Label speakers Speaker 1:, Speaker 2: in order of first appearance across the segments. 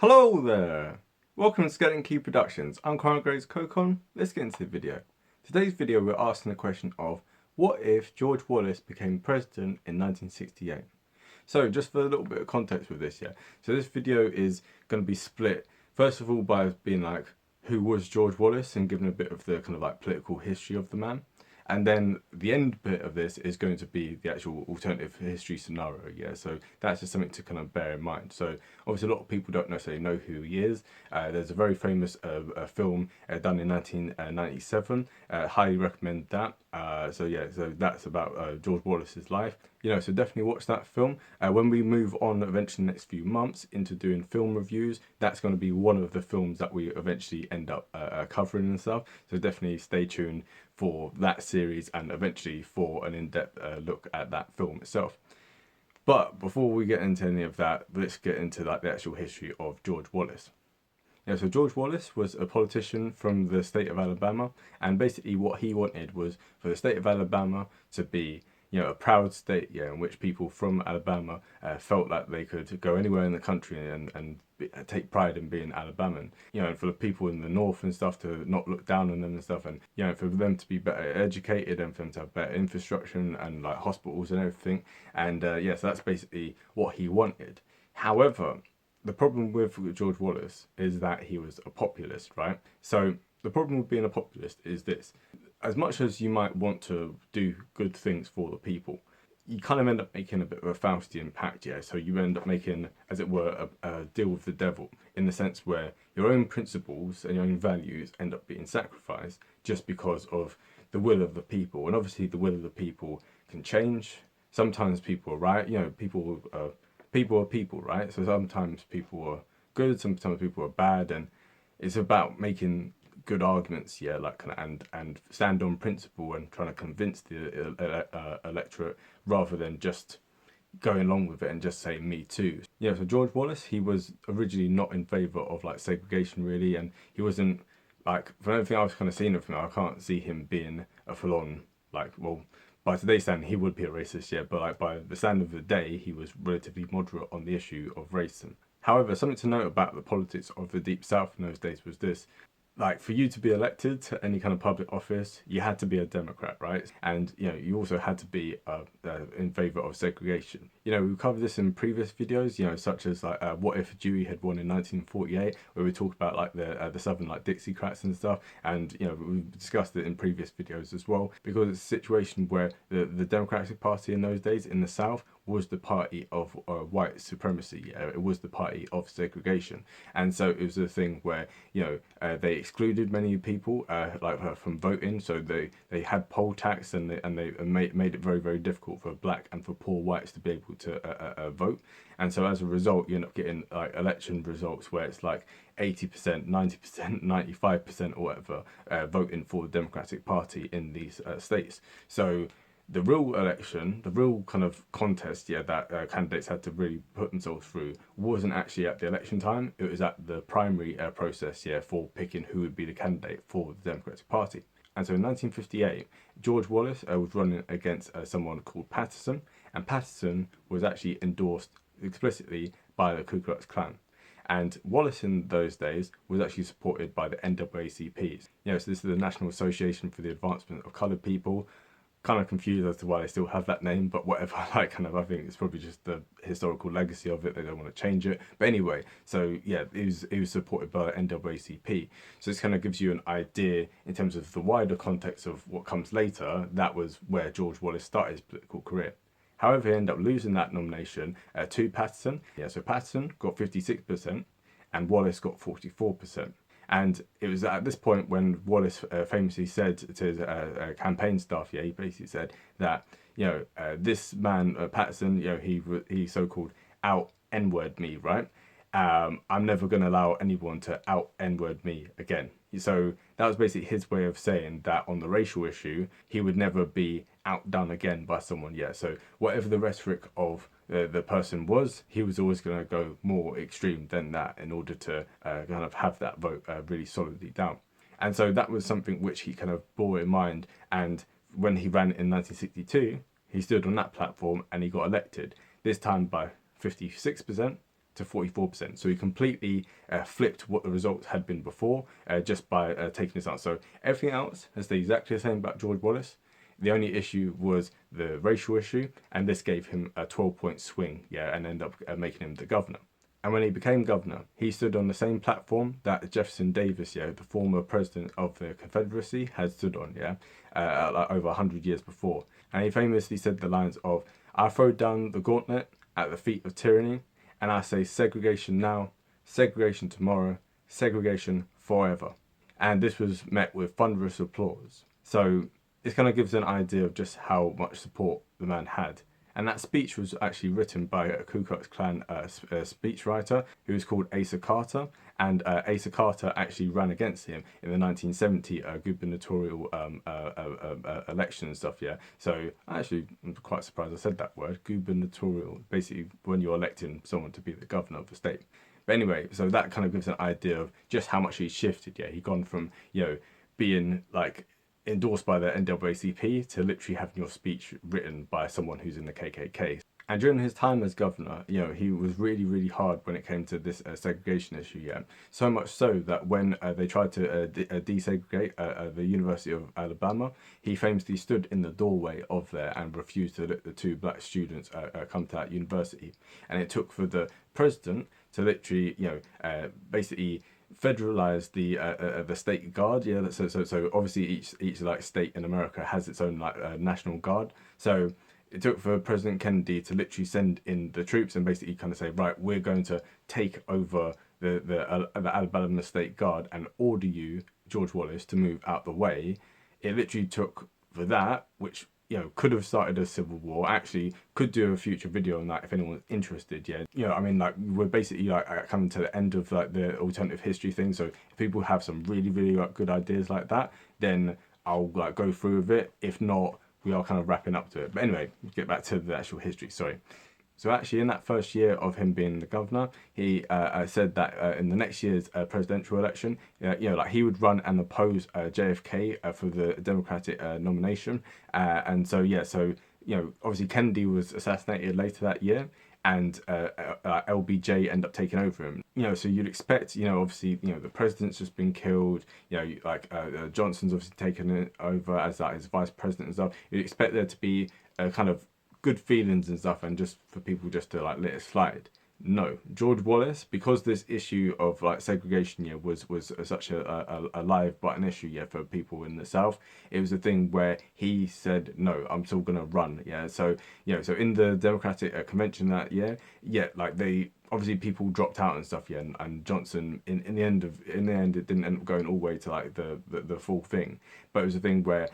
Speaker 1: Hello there! Welcome to Skeleton Key Productions. I'm Conor Graves Cocon. Let's get into the video. Today's video we're asking the question of what if George Wallace became president in 1968? So just for a little bit of context with this, so this video is going to be split first of all by being like who was George Wallace and giving a bit of the kind of like political history of the man. And then the end bit of this is going to be the actual alternative history scenario, so that's just something to kind of bear in mind. So obviously a lot of people don't necessarily know who he is. There's a very famous film done in 1997, highly recommend that. So that's about George Wallace's life. So definitely watch that film. When we move on eventually the next few months into doing film reviews, that's going to be one of the films that we eventually end up covering and stuff. So definitely stay tuned for that series and eventually for an in-depth look at that film itself. But before we get into any of that, let's get into like the actual history of George Wallace. So George Wallace was a politician from the state of Alabama, and basically what he wanted was for the state of Alabama to be a proud state, in which people from Alabama felt like they could go anywhere in the country and take pride in being Alabaman. And for the people in the north and stuff to not look down on them and stuff, and for them to be better educated and for them to have better infrastructure and like hospitals and everything. And so that's basically what he wanted. However, the problem with George Wallace is that he was a populist, right? So the problem with being a populist is this. As much as you might want to do good things for the people, you kind of end up making a bit of a Faustian pact, so you end up making, as it were, a deal with the devil, in the sense where your own principles and your own values end up being sacrificed just because of the will of the people. And obviously the will of the people can change. Sometimes people are right, people are people, right? So sometimes people are good, sometimes people are bad, and it's about making good arguments, and stand on principle and trying to convince the electorate rather than just going along with it and just saying me too. So George Wallace, he was originally not in favour of like segregation really, and he wasn't like, from everything I've kind of seen of him, I can't see him being a full-on by today's standard, he would be a racist, but like by the standard of the day, he was relatively moderate on the issue of racism. However, something to note about the politics of the Deep South in those days was this. Like, for you to be elected to any kind of public office, you had to be a Democrat, right? And, you also had to be in favour of segregation. We've covered this in previous videos, such as like, what if Dewey had won in 1948, where we talk about like the Southern like Dixiecrats and stuff. And, we've discussed it in previous videos as well, because it's a situation where the Democratic Party in those days in the South was the party of white supremacy. It was the party of segregation. And so it was a thing where, they excluded many people from voting. So they had poll tax and they made it very, very difficult for black and for poor whites to be able to vote. And so as a result, you end up getting like election results where it's like 80%, 90%, 95% or whatever voting for the Democratic Party in these states. So the real election, the real kind of contest, that candidates had to really put themselves through wasn't actually at the election time. It was at the primary process, for picking who would be the candidate for the Democratic Party. And so in 1958, George Wallace was running against someone called Patterson, and Patterson was actually endorsed explicitly by the Ku Klux Klan. And Wallace in those days was actually supported by the NAACPs. So this is the National Association for the Advancement of Coloured People. Kind of confused as to why they still have that name, but whatever. I think it's probably just the historical legacy of it. They don't want to change it. But anyway, so it was supported by the NAACP. So this kind of gives you an idea in terms of the wider context of what comes later. That was where George Wallace started his political career. However, he ended up losing that nomination to Patterson. So Patterson got 56% and Wallace got 44%. And it was at this point when Wallace famously said to his campaign staff, he basically said that, this man, Patterson, he so-called out N-word me, right? I'm never going to allow anyone to out N-word me again. So that was basically his way of saying that on the racial issue, he would never be outdone again by someone. So whatever the rhetoric of the person was, he was always going to go more extreme than that in order to kind of have that vote really solidly down. And so that was something which he kind of bore in mind. And when he ran in 1962, he stood on that platform and he got elected, this time by 56%, to 44%. So he completely flipped what the results had been before just by taking this out. So everything else has stayed exactly the same about George Wallace. The only issue was the racial issue, and this gave him a 12-point swing, yeah, and ended up making him the governor. And when he became governor, he stood on the same platform that Jefferson Davis, yeah, the former president of the Confederacy, had stood on, yeah, like over 100 years before. And he famously said the lines of, "I throw down the gauntlet at the feet of tyranny, and I say segregation now, segregation tomorrow, segregation forever." And this was met with thunderous applause. So this kind of gives an idea of just how much support the man had. And that speech was actually written by a Ku Klux Klan speechwriter who was called Asa Carter. And Asa Carter actually ran against him in the 1970 gubernatorial election and stuff, yeah. So actually, I'm quite surprised I said that word, gubernatorial, basically when you're electing someone to be the governor of the state. But anyway, so that kind of gives an idea of just how much he shifted, yeah. He'd gone from, you know, being like endorsed by the NAACP to literally having your speech written by someone who's in the KKK. And during his time as governor, you know, he was really, really hard when it came to this segregation issue, yeah. So much so that when they tried to desegregate the University of Alabama, he famously stood in the doorway of there and refused to let the two black students come to that university. And it took for the president to literally, you know, basically federalize the state guard, yeah. So obviously each like state in America has its own like national guard. So it took for President Kennedy to literally send in the troops and basically kind of say, right, we're going to take over the Alabama State Guard and order you, George Wallace, to move out the way. It literally took for that, which, you know, could have started a civil war. Actually could do a future video on that if anyone's interested, yeah. You know, I mean, like, we're basically like coming to the end of like the alternative history thing. So if people have some really, really like good ideas like that, then I'll like go through with it. If not, we are kind of wrapping up to it. But anyway, get back to the actual history, sorry. So actually in that first year of him being the governor, he said that in the next year's presidential election, you know, like he would run and oppose JFK for the Democratic nomination. And so, yeah, so, you know, obviously Kennedy was assassinated later that year, and LBJ ended up taking over him. You know, so you'd expect, you know, obviously, you know, the president's just been killed, you know, like Johnson's obviously taken it over as like his vice president and stuff. You'd expect there to be a kind of good feelings and stuff, and just for people just to like let it slide. No, George Wallace, because this issue of like segregation, yeah, was such a live button issue, yeah, for people in the South. It was a thing where he said, no, I'm still gonna run, yeah. So, you know, so in the Democratic convention that year, yeah, like they obviously people dropped out and stuff, yeah, and Johnson in the end it didn't end up going all the way to like the full thing, but it was a thing where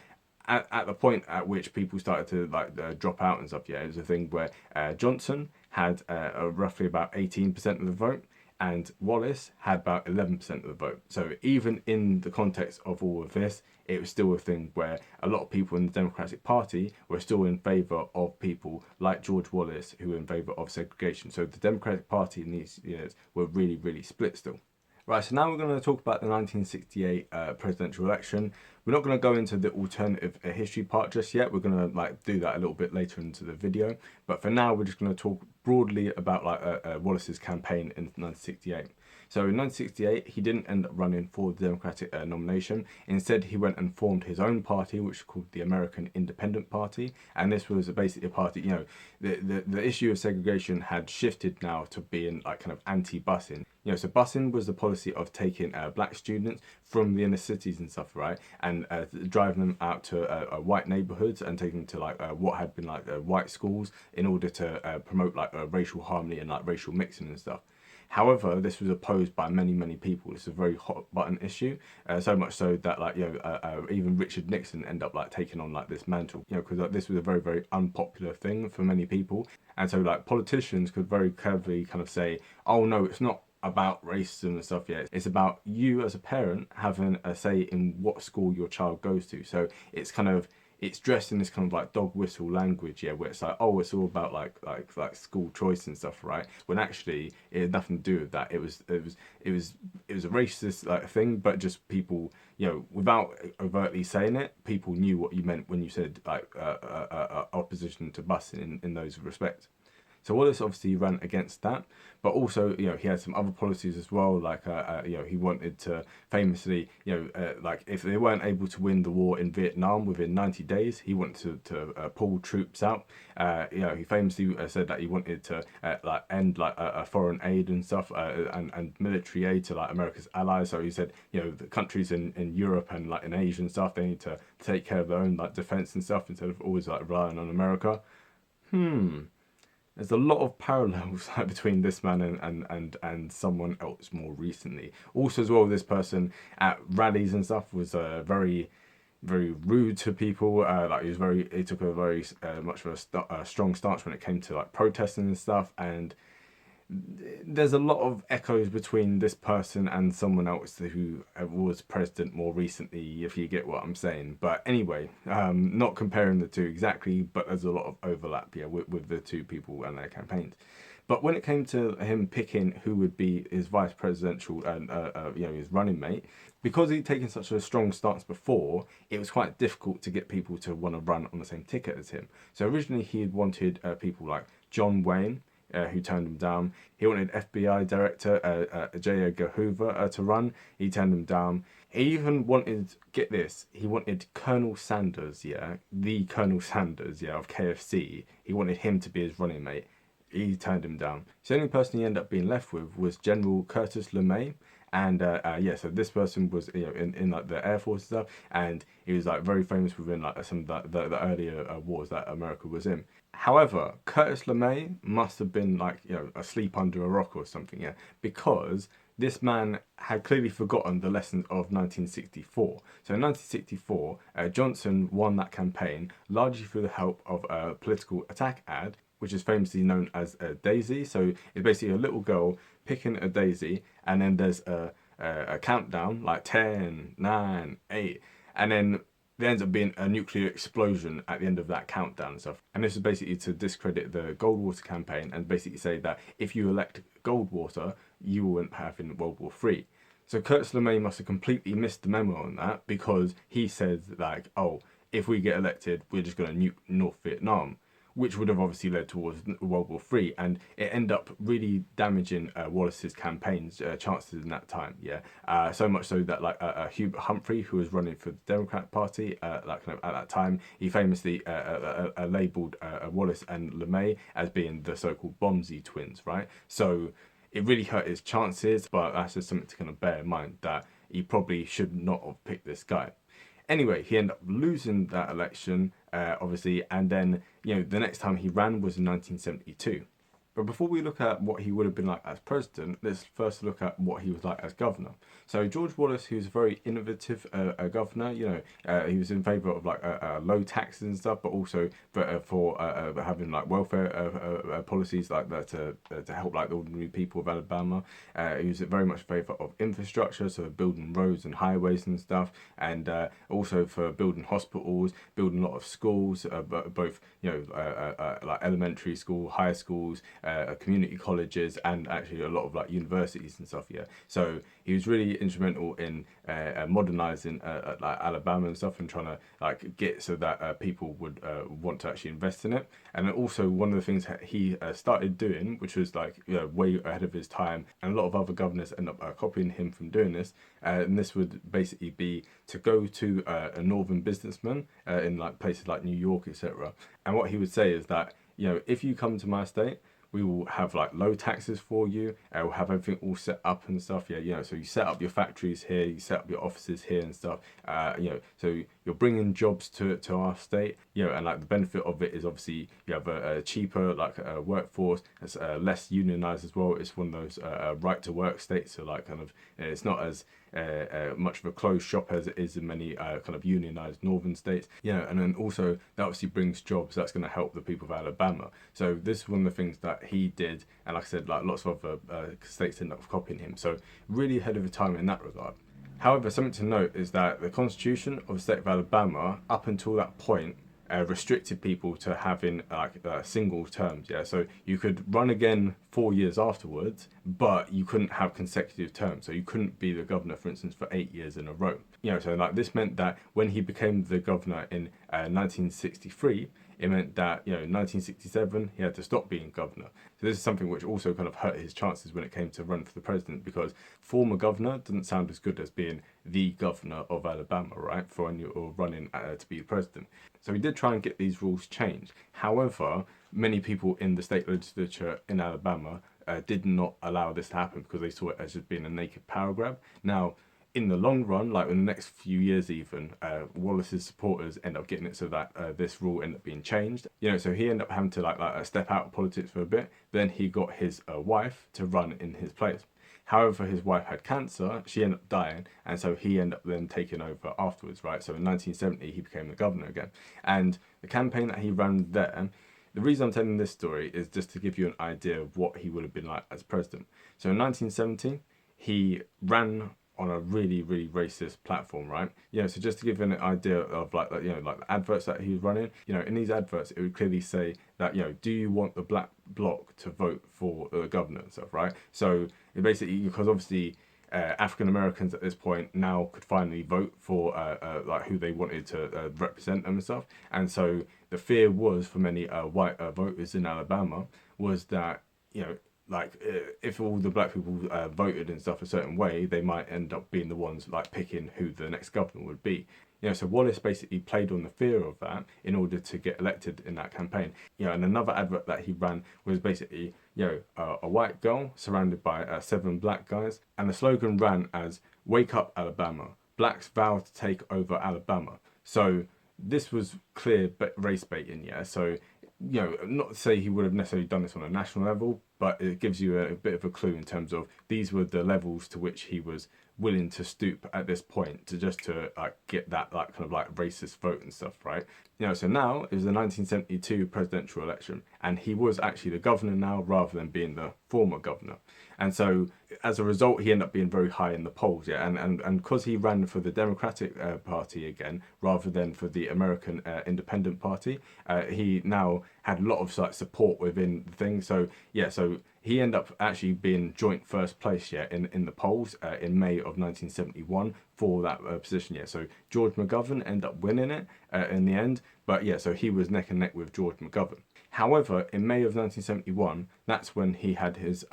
Speaker 1: at the point at which people started to like drop out and stuff, yeah, it was a thing where Johnson had roughly about 18% of the vote, and Wallace had about 11% of the vote. So even in the context of all of this, it was still a thing where a lot of people in the Democratic Party were still in favour of people like George Wallace, who were in favour of segregation. So the Democratic Party in these years were really, really split still. Right, so now we're going to talk about the 1968 presidential election. We're not going to go into the alternative history part just yet. We're going to like do that a little bit later into the video. But for now, we're just going to talk broadly about like Wallace's campaign in 1968. So in 1968, he didn't end up running for the Democratic nomination. Instead, he went and formed his own party, which is called the American Independent Party. And this was basically a party, you know, the issue of segregation had shifted now to being like kind of anti-busing. You know, so busing was the policy of taking black students from the inner cities and stuff, right, and driving them out to white neighborhoods and taking them to like what had been like white schools in order to promote like racial harmony and like racial mixing and stuff. However, this was opposed by many, many people. It's a very hot button issue, so much so that like, you know, even Richard Nixon ended up like taking on like this mantle, you know, because like, this was a very, very unpopular thing for many people. And so like politicians could very cleverly kind of say, oh no, it's not about racism and stuff yet. It's about you as a parent having a say in what school your child goes to. So it's kind of, it's dressed in this kind of like dog whistle language, yeah, where it's like, oh, it's all about like school choice and stuff, right? When actually it had nothing to do with that. It was a racist like thing, but just people, you know, without overtly saying it, people knew what you meant when you said like opposition to busing in those respects. So Wallace obviously ran against that, but also, he had some other policies as well, like, he wanted to famously, like if they weren't able to win the war in Vietnam within 90 days, he wanted to pull troops out. He famously said that he wanted to like end like a foreign aid and stuff, and military aid to like America's allies. So he said, the countries in Europe and like in Asia and stuff, they need to take care of their own like defense and stuff instead of always like relying on America. There's a lot of parallels between this man and someone else more recently. Also, as well, this person at rallies and stuff was very rude to people. Like he took a very much of a strong stance when it came to like protesting and stuff. And there's a lot of echoes between this person and someone else who was president more recently, if you get what I'm saying. But anyway, not comparing the two exactly, but there's a lot of overlap, with the two people and their campaigns. But when it came to him picking who would be his vice presidential and his running mate, because he'd taken such a strong stance before, it was quite difficult to get people to want to run on the same ticket as him. So originally he had wanted people like John Wayne, who turned him down. He wanted FBI Director J. Edgar Hoover to run. He turned him down. He even wanted, get this, he wanted Colonel Sanders, the Colonel Sanders, of KFC. He wanted him to be his running mate. He turned him down. So the only person he ended up being left with was General Curtis LeMay. And so this person was in like the Air Force and stuff, and he was like very famous within like some of the earlier wars that America was in. However, Curtis LeMay must have been like asleep under a rock or something, because this man had clearly forgotten the lessons of 1964. So in 1964, Johnson won that campaign largely through the help of a political attack ad, which is famously known as a daisy. So it's basically a little girl picking a daisy, and then there's a countdown like 10, 9, 8, and then there ends up being a nuclear explosion at the end of that countdown and stuff. And this is basically to discredit the Goldwater campaign and basically say that if you elect Goldwater, you won't have in World War III. So Curtis LeMay must have completely missed the memo on that, because he said like, oh, if we get elected, we're just going to nuke North Vietnam, which would have obviously led towards World War III, and it ended up really damaging Wallace's campaign's chances in that time. So much so that like Humphrey, who was running for the Democrat Party, like kind of at that time, he famously labelled Wallace and LeMay as being the so-called Bombsy twins, right? So it really hurt his chances, but that's just something to kind of bear in mind, that he probably should not have picked this guy. Anyway, he ended up losing that election, obviously, and then, the next time he ran was in 1972. But before we look at what he would have been like as president, let's first look at what he was like as governor. So George Wallace, he was a very innovative governor. He was in favour of like low taxes and stuff, but also for having like welfare policies like that to help like the ordinary people of Alabama. He was very much in favour of infrastructure, so building roads and highways and stuff, and also for building hospitals, building a lot of schools, both like elementary school, high schools, community colleges, and actually a lot of like universities and stuff. So he was really instrumental in modernizing like Alabama and stuff, and trying to like get so that people would want to actually invest in it. And also one of the things that he started doing, which was like way ahead of his time, and a lot of other governors end up copying him from doing this, and this would basically be to go to a northern businessman in like places like New York, etc. And what he would say is that, if you come to my state, we will have like low taxes for you. We'll have everything all set up and stuff. So you set up your factories here, you set up your offices here and stuff. So you're bringing jobs to our state. And like the benefit of it is obviously you have a cheaper like workforce. It's less unionized as well. It's one of those right to work states. So like kind of it's not as much of a closed shop as it is in many kind of unionized northern states. And then also that obviously brings jobs. That's going to help the people of Alabama. So this is one of the things that he did, and like I said, like lots of other states end up copying him. So really ahead of the time in that regard. However, something to note is that the Constitution of the state of Alabama, up until that point, restricted people to having like single terms. So you could run again 4 years afterwards, but you couldn't have consecutive terms. So you couldn't be the governor, for instance, for 8 years in a row. So like this meant that when he became the governor in 1963, it meant that, you know, in 1967 he had to stop being governor. So this is something which also kind of hurt his chances when it came to run for the president, because former governor doesn't sound as good as being the governor of Alabama, right, for when you're running to be the president. So he did try and get these rules changed. However, many people in the state legislature in Alabama did not allow this to happen because they saw it as just being a naked power grab. Now, in the long run, like in the next few years even, Wallace's supporters end up getting it so that this rule ended up being changed. You know, so he ended up having to like step out of politics for a bit. Then he got his wife to run in his place. However, his wife had cancer, she ended up dying, and so he ended up then taking over afterwards, right? So in 1970, he became the governor again. And the campaign that he ran there, the reason I'm telling this story is just to give you an idea of what he would have been like as president. So in 1970, he ran on a really, really racist platform, right? You know, so just to give you an idea of like you know, like the adverts that he was running, you know, in these adverts, it would clearly say that, you know, do you want the black bloc to vote for the governor and stuff, right? So it basically, because obviously African Americans at this point now could finally vote for like who they wanted to represent them and stuff. And so the fear was for many white voters in Alabama was that, you know, like if all the black people voted and stuff a certain way, they might end up being the ones like picking who the next governor would be. You know, so Wallace basically played on the fear of that in order to get elected in that campaign. You know, and another advert that he ran was basically, you know, a white girl surrounded by 7 black guys, and the slogan ran as "Wake up, Alabama! Blacks vow to take over Alabama." So this was clear race baiting, yeah. So, you know, not to say he would have necessarily done this on a national level, but it gives you a bit of a clue in terms of these were the levels to which he was willing to stoop at this point to just to like get that like kind of like racist vote and stuff, right? You know, so now it was the 1972 presidential election, and he was actually the governor now rather than being the former governor. And so as a result, he ended up being very high in the polls, yeah. And because he ran for the Democratic Party again rather than for the American Independent Party, he now had a lot of like support within the thing. So yeah, so he ended up actually being joint first place, yeah, in the polls in May of 1971 for that position, yeah. So George McGovern ended up winning it in the end, but yeah, so he was neck and neck with George McGovern. However, in May of 1971, that's when he had his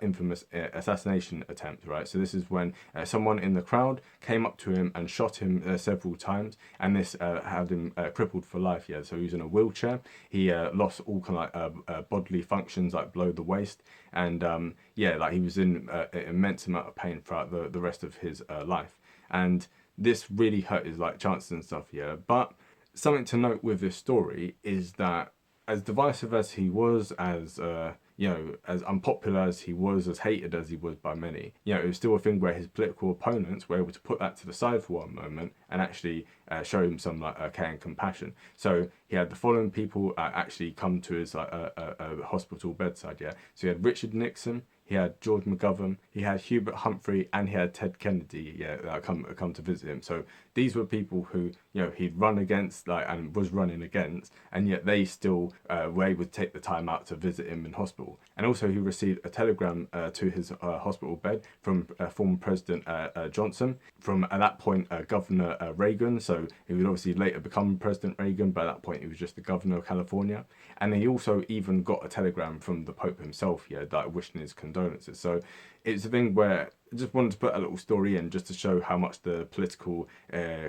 Speaker 1: infamous assassination attempt, right? So this is when someone in the crowd came up to him and shot him several times, and this had him crippled for life, yeah. So he was in a wheelchair. He lost all kind of like bodily functions like below the waist, and yeah, like he was in an immense amount of pain throughout the rest of his life. And this really hurt his like chances and stuff, yeah. But something to note with this story is that as divisive as he was, as you know, as unpopular as he was, as hated as he was by many, you know, it was still a thing where his political opponents were able to put that to the side for one moment and actually show him some like care and compassion. So he had the following people actually come to his like hospital bedside, yeah. So he had Richard Nixon, he had George McGovern, he had Hubert Humphrey, and he had Ted Kennedy, yeah, come to visit him. So these were people who, you know, he'd run against, like, and was running against, and yet they still were able to take the time out to visit him in hospital. And also he received a telegram to his hospital bed from former President Johnson, from at that point Governor Reagan. So he would obviously later become President Reagan, but at that point he was just the governor of California. And he also even got a telegram from the Pope himself, yeah, like wishing his condolences. So it's a thing where I just wanted to put a little story in just to show how much the political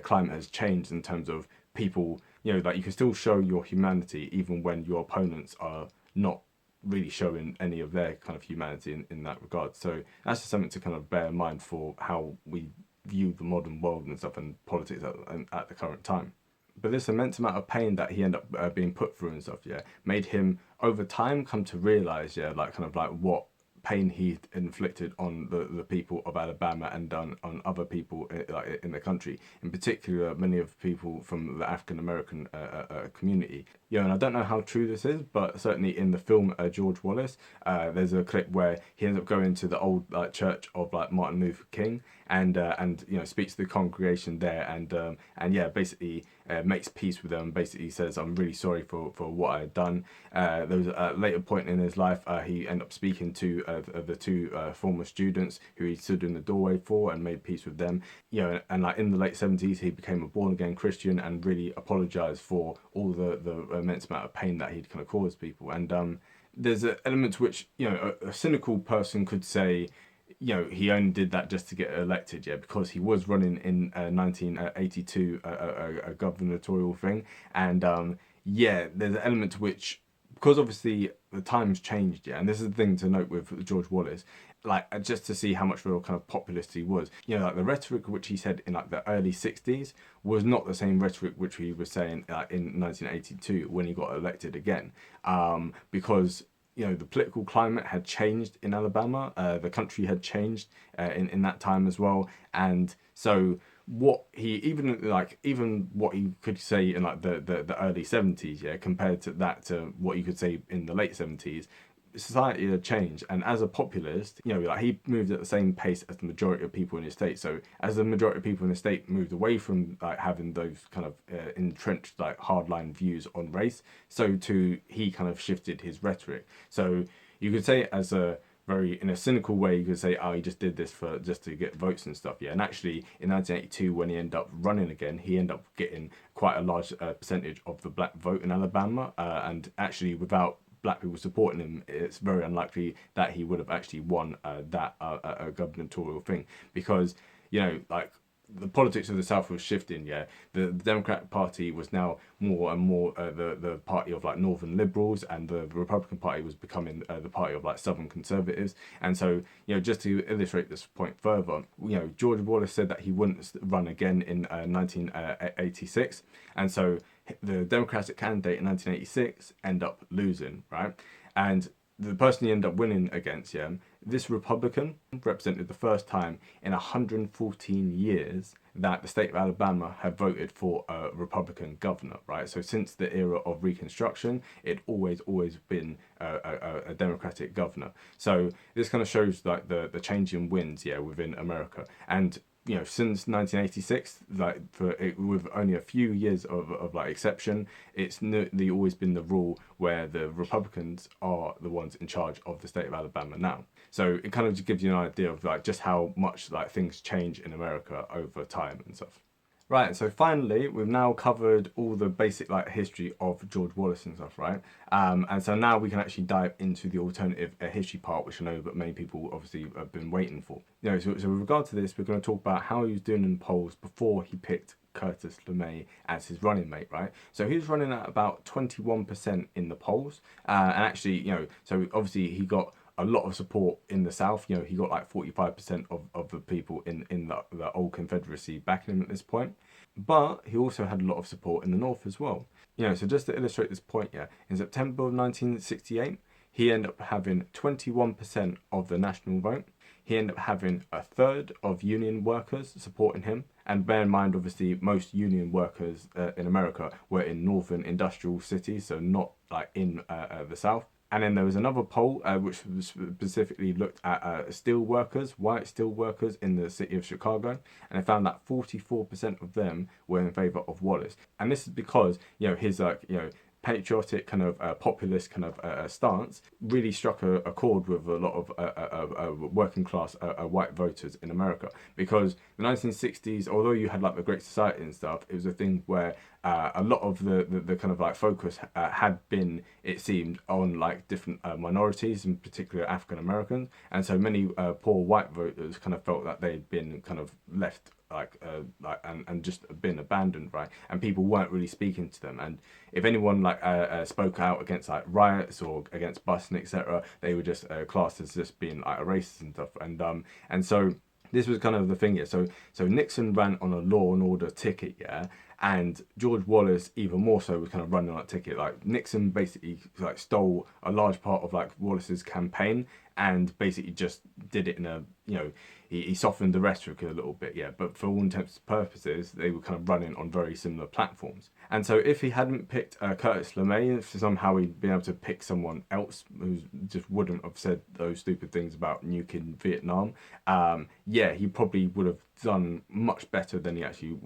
Speaker 1: climate has changed in terms of people, you know, like you can still show your humanity even when your opponents are not really showing any of their kind of humanity in that regard. So that's just something to kind of bear in mind for how we view the modern world and stuff and politics at the current time. But this immense amount of pain that he ended up being put through and stuff, yeah, made him over time come to realize, yeah, like kind of like what pain he inflicted on the people of Alabama and on other people like in the country, in particular many of the people from the African American community. Yeah, and I don't know how true this is, but certainly in the film George Wallace, there's a clip where he ends up going to the old church of like Martin Luther King and you know, speaks to the congregation there and yeah, basically makes peace with them. Basically says, I'm really sorry for what I had done. There was a later point in his life he ended up speaking to the 2 former students who he stood in the doorway for and made peace with them. You know, and like in the late 70s he became a born again Christian and really apologized for all the immense amount of pain that he'd kind of caused people. And there's an element to which, you know, a cynical person could say, you know, he only did that just to get elected, yeah, because he was running in 1982 a gubernatorial thing. And yeah, there's an element to which, because obviously the times changed, yeah, and this is the thing to note with George Wallace, like just to see how much real kind of populist he was. You know, like the rhetoric which he said in like the early 60s was not the same rhetoric which he was saying in 1982 when he got elected again, because you know, the political climate had changed in Alabama. The country had changed in that time as well. And so what he, even what he could say in like the early 70s, yeah, compared to that to what you could say in the late 70s, society had changed. And as a populist, you know, like he moved at the same pace as the majority of people in his state. So as the majority of people in the state moved away from like having those kind of entrenched like hardline views on race, so too he kind of shifted his rhetoric. So you could say as a very, in a cynical way, you could say, oh, he just did this for just to get votes and stuff. Yeah, and actually in 1982, when he ended up running again, he ended up getting quite a large percentage of the black vote in Alabama, and actually without black people supporting him, it's very unlikely that he would have actually won that gubernatorial thing, because, you know, like the politics of the South was shifting. Yeah, the Democratic Party was now more and more the party of like Northern liberals, and the Republican Party was becoming the party of like Southern conservatives. And so, you know, just to illustrate this point further, you know, George Wallace said that he wouldn't run again in 1986, and so the Democratic candidate in 1986 end up losing, right? And the person he ended up winning against, yeah, this Republican represented the first time in 114 years that the state of Alabama had voted for a Republican governor, right? So since the era of Reconstruction, it always been a Democratic governor. So this kind of shows like the change in winds, yeah, within America. And you know, since 1986, like with only a few years of like exception, it's always been the rule where the Republicans are the ones in charge of the state of Alabama now. So it kind of just gives you an idea of like just how much like things change in America over time and stuff. Right, so finally, we've now covered all the basic like history of George Wallace and stuff, right? And so now we can actually dive into the alternative history part, which I know that many people obviously have been waiting for. You know, so with regard to this, we're going to talk about how he was doing in the polls before he picked Curtis LeMay as his running mate, right? So he was running at about 21% in the polls, and actually, you know, so obviously he got a lot of support in the South. You know, he got like 45% of the people in the old Confederacy backing him at this point. But he also had a lot of support in the North as well. You know, so just to illustrate this point, yeah, in September of 1968, he ended up having 21% of the national vote. He ended up having a third of union workers supporting him. And bear in mind, obviously, most union workers in America were in northern industrial cities, so not like in the South. And then there was another poll which specifically looked at steel workers, white steel workers in the city of Chicago, and they found that 44% of them were in favour of Wallace. And this is because, you know, his patriotic kind of populist kind of stance really struck a chord with a lot of working class white voters in America, because the 1960s, although you had like the Great Society and stuff, it was a thing where a lot of the kind of like focus had been, it seemed, on like different minorities, in particular African Americans, and so many poor white voters kind of felt that they'd been kind of left and just been abandoned, right? And people weren't really speaking to them, and if anyone like spoke out against like riots or against busing, etc., they were just classed as just being like a racist and stuff. And so this was kind of the thing, yeah. So Nixon ran on a law and order ticket, yeah, and George Wallace even more so was kind of running on that ticket. Like Nixon basically like stole a large part of like Wallace's campaign and basically just did it in a, you know, he softened the rhetoric a little bit, yeah, but for all intents and purposes, they were kind of running on very similar platforms. And so if he hadn't picked Curtis LeMay, if somehow he'd been able to pick someone else who just wouldn't have said those stupid things about nuking Vietnam, yeah, he probably would have done much better than he actually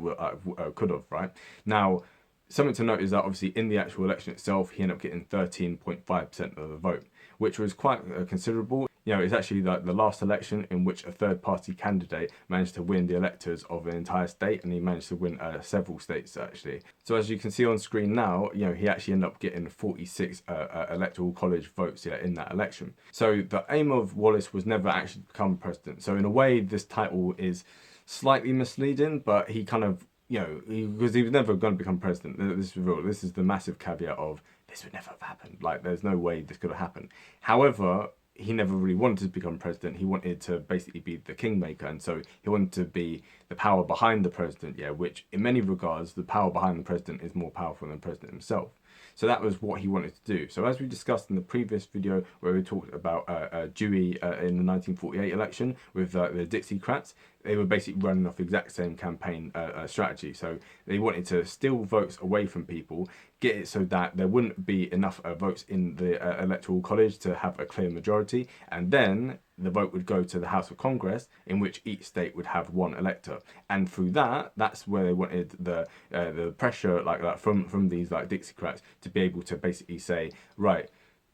Speaker 1: could have, right? Now, something to note is that obviously in the actual election itself, he ended up getting 13.5% of the vote, which was quite considerable. You know, it's actually like the last election in which a third-party candidate managed to win the electors of an entire state, and he managed to win several states actually. So as you can see on screen now, you know, he actually ended up getting 46 electoral college votes, yeah, in that election. So the aim of Wallace was never actually to become president. So in a way, this title is slightly misleading, but he kind of, you know, because he was never going to become president. This is real. This is the massive caveat of this would never have happened. Like, there's no way this could have happened. However, he never really wanted to become president. He wanted to basically be the kingmaker, and so he wanted to be the power behind the president, yeah, which in many regards, the power behind the president is more powerful than the president himself. So that was what he wanted to do. So as we discussed in the previous video where we talked about Dewey in the 1948 election with the Dixiecrats, they were basically running off the exact same campaign strategy. So they wanted to steal votes away from people, get it so that there wouldn't be enough votes in the electoral college to have a clear majority, and then the vote would go to the House of Congress, in which each state would have one elector. And through that, that's where they wanted the pressure like from these like Dixiecrats to be able to basically say, right,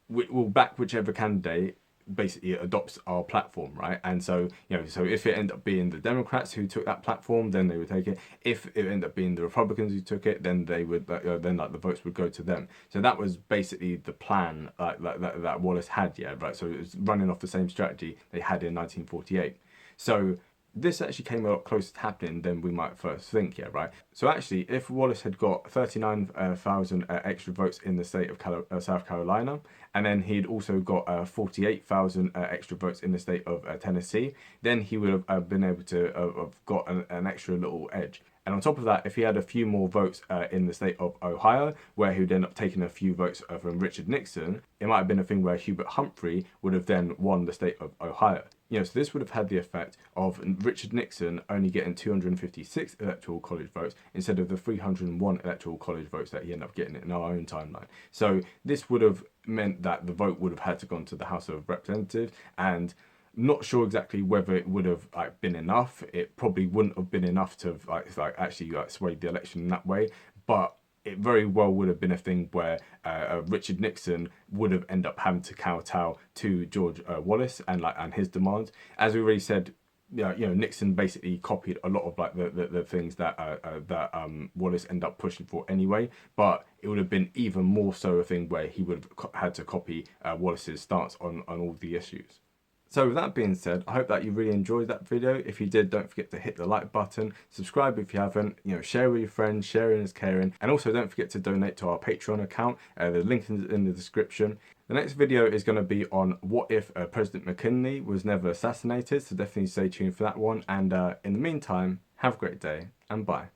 Speaker 1: we'll back whichever candidate basically adopts our platform, right? And so, you know, so if it ended up being the Democrats who took that platform, then they would take it. If it ended up being the Republicans who took it, then they would then like the votes would go to them. So that was basically the plan that Wallace had, yeah, right? So it was running off the same strategy they had in 1948. So this actually came a lot closer to happening than we might first think, yeah, right? So actually, if Wallace had got 39,000 extra votes in the state of South Carolina, and then he'd also got 48,000 extra votes in the state of Tennessee, then he would have been able to have got an extra little edge. And on top of that, if he had a few more votes in the state of Ohio, where he would end up taking a few votes from Richard Nixon, it might have been a thing where Hubert Humphrey would have then won the state of Ohio. You know, so this would have had the effect of Richard Nixon only getting 256 electoral college votes instead of the 301 electoral college votes that he ended up getting in our own timeline. So this would have meant that the vote would have had to go to the House of Representatives, and not sure exactly whether it would have like been enough. It probably wouldn't have been enough to like actually like sway the election in that way, but it very well would have been a thing where Richard Nixon would have ended up having to kowtow to George Wallace and his demands. As we already said, you know, Nixon basically copied a lot of like the things that Wallace ended up pushing for anyway, but it would have been even more so a thing where he would have had to copy Wallace's stance on all the issues. So with that being said, I hope that you really enjoyed that video. If you did, don't forget to hit the like button, subscribe if you haven't, you know, share with your friends, sharing is caring, and also don't forget to donate to our Patreon account. The link is in the description. The next video is going to be on what if President McKinley was never assassinated, so definitely stay tuned for that one. And in the meantime, have a great day and bye.